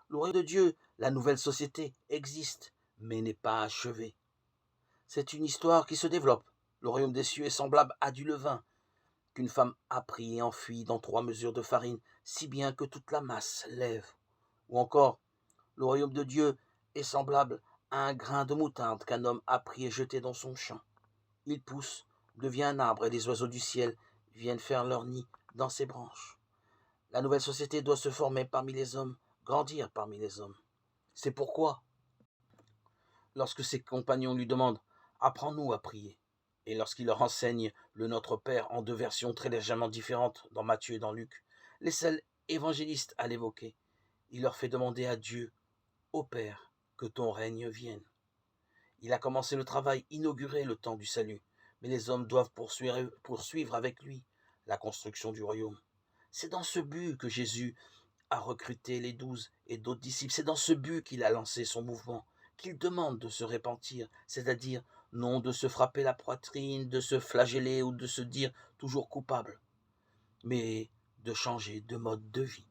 Le royaume de Dieu, la nouvelle société, existe, mais n'est pas achevée. C'est une histoire qui se développe. Le royaume des cieux est semblable à du levain qu'une femme a pris et enfui dans 3 mesures de farine, si bien que toute la masse lève. Ou encore, le royaume de Dieu est semblable à un grain de moutarde qu'un homme a pris et jeté dans son champ. Il pousse, devient un arbre et les oiseaux du ciel viennent faire leur nid dans ses branches. La nouvelle société doit se former parmi les hommes, grandir parmi les hommes. C'est pourquoi, lorsque ses compagnons lui demandent Apprends-nous à prier, et lorsqu'il leur enseigne le Notre Père en 2 versions très légèrement différentes dans Matthieu et dans Luc, les seuls évangélistes à l'évoquer, il leur fait demander à Dieu, ô Père, que ton règne vienne. Il a commencé le travail, inauguré le temps du salut, mais les hommes doivent poursuivre avec lui la construction du royaume. C'est dans ce but que Jésus a recruté les 12 et d'autres disciples. C'est dans ce but qu'il a lancé son mouvement, qu'il demande de se repentir, c'est-à-dire non de se frapper la poitrine, de se flageller ou de se dire toujours coupable, mais de changer de mode de vie.